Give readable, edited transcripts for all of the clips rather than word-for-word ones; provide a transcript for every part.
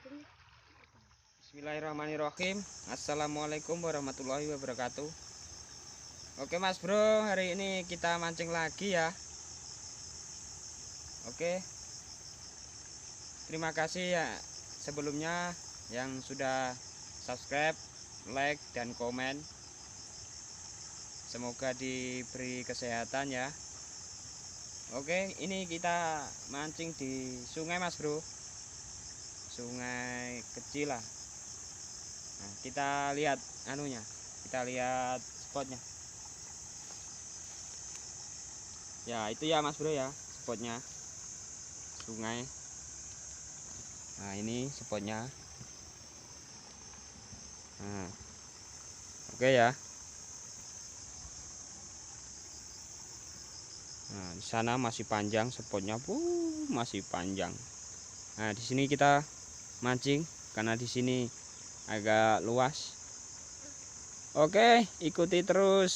Bismillahirrahmanirrahim. Assalamualaikum warahmatullahi wabarakatuh. Oke Mas Bro, hari ini kita mancing lagi ya. Oke, terima kasih ya sebelumnya yang sudah subscribe, like, dan komen. Semoga diberi kesehatan ya. Oke, ini kita mancing di sungai Mas Bro, sungai kecil lah. Nah, kita lihat anunya, kita lihat spotnya. Ya itu ya Mas Bro ya, spotnya sungai. Nah ini spotnya. Nah, oke ya. Nah, di sana masih panjang spotnya, masih panjang. Nah, di sini kita mancing karena di sini agak luas. Oke, ikuti terus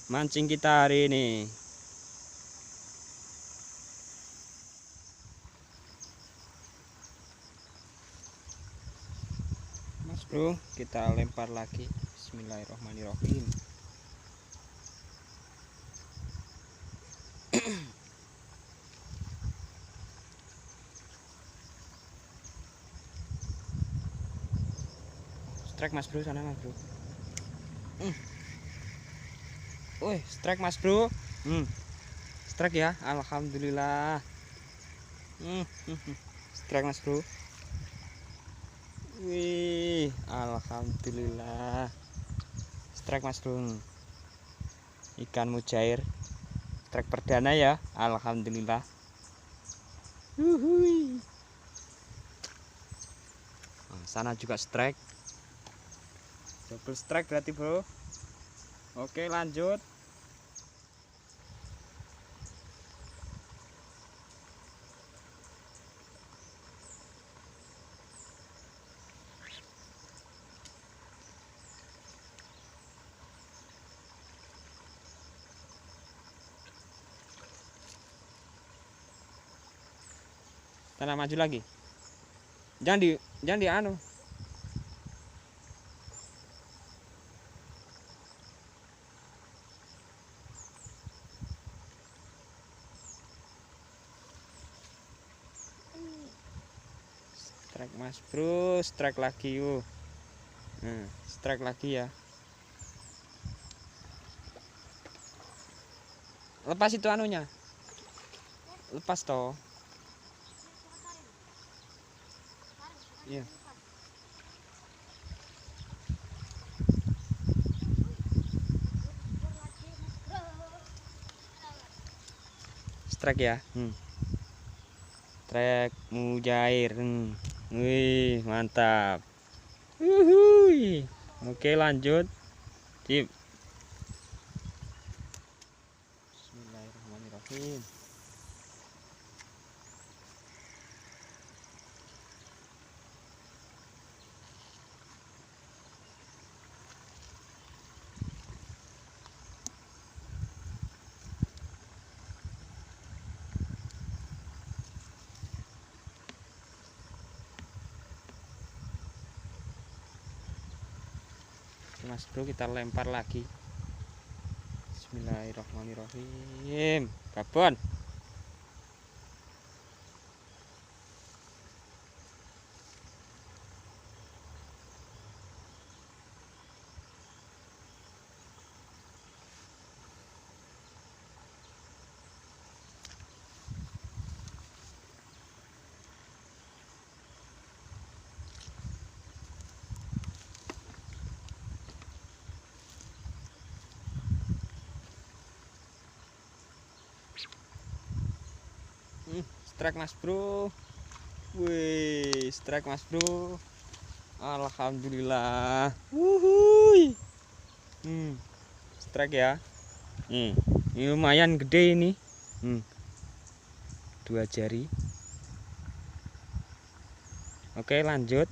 mancing kita hari ini. Mas Bro, kita lempar lagi. Bismillahirrahmanirrahim. Strike Mas Bro, sana Mas Bro. Strike Mas Bro. Strike ya, alhamdulillah. Strike Mas Bro. Wih, alhamdulillah. Strike Mas Bro. Ikan mujair. Strike perdana ya, alhamdulillah. Nah, sana juga strike. Double strike berarti Bro. Oke, lanjut. Tanah maju lagi. Jangan di anu. Strike Mas Bro, strike lagi yuk. Nah, strike lagi ya. Lepas itu anunya. Lepas toh. Iya. Strike ya. Strike mujair. Wih, mantap. Uhuy. Oke, lanjut. Sip. Bismillahirrahmanirrahim. Mas Bro, kita lempar lagi. Bismillahirrahmanirrahim. Babon. Strike Mas Bro. Wih, strike Mas Bro. Alhamdulillah. Wuhui. Strike ya. Ini lumayan gede ini. 2 jari. Oke, lanjut.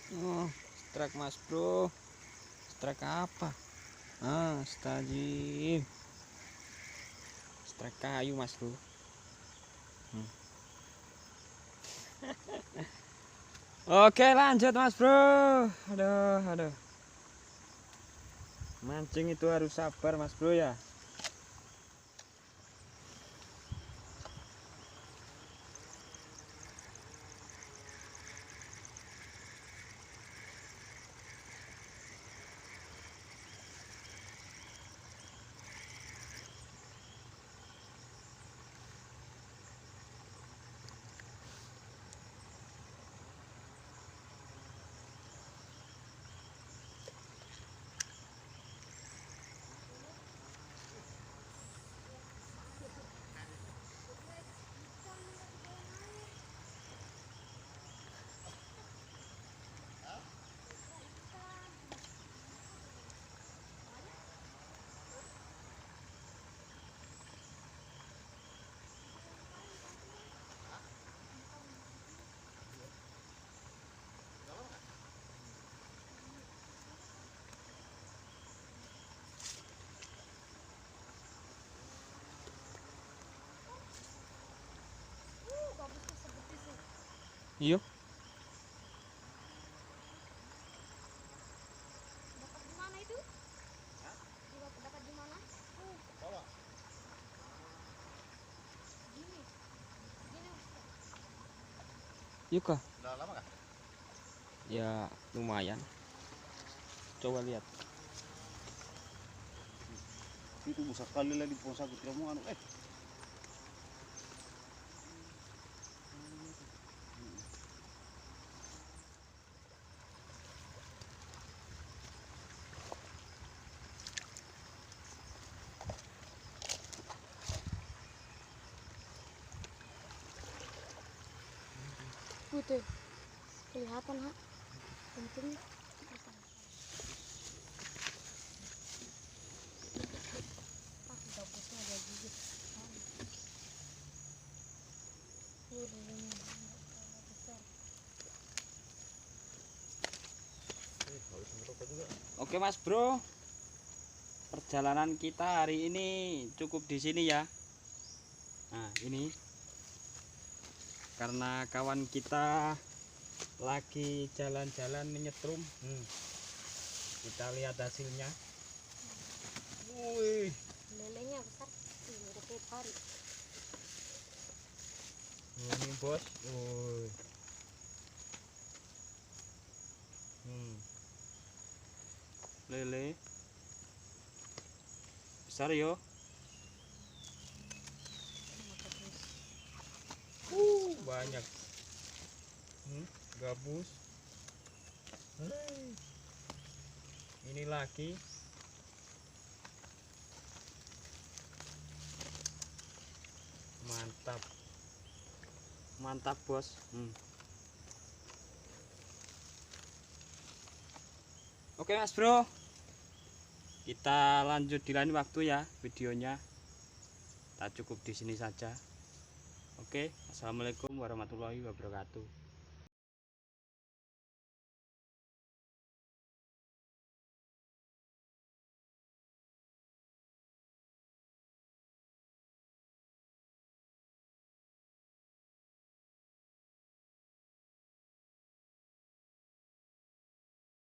Oh, strike mas bro. Strike apa? Stajim. Strike kayu mas bro. Oke lanjut mas bro. Aduh. Mancing itu harus sabar mas bro ya. Iya. Dapat di mana itu? Dapat di mana? Bawah. Gini. Gini. Yuk kah? Udah lama kah? Ya lumayan. Coba lihat. Itu besar kali lagi pohon sakit kamu anu Putih. Kelihatan, ha? Penting. Bagusnya ada gigit. Ini besar. Oke mas bro. Perjalanan kita hari ini cukup di sini ya. Nah ini karena kawan kita lagi jalan-jalan menyetrum. Kita lihat hasilnya. Wih, Lelenya besar. Ini udah kayak pari. ini bos. Wih. Lele besar yo. Banyak. Gabus. Ini lagi. Mantap. Mantap bos. Oke mas bro, kita lanjut di lain waktu ya videonya. Kita cukup di sini saja. Oke, assalamualaikum warahmatullahi wabarakatuh.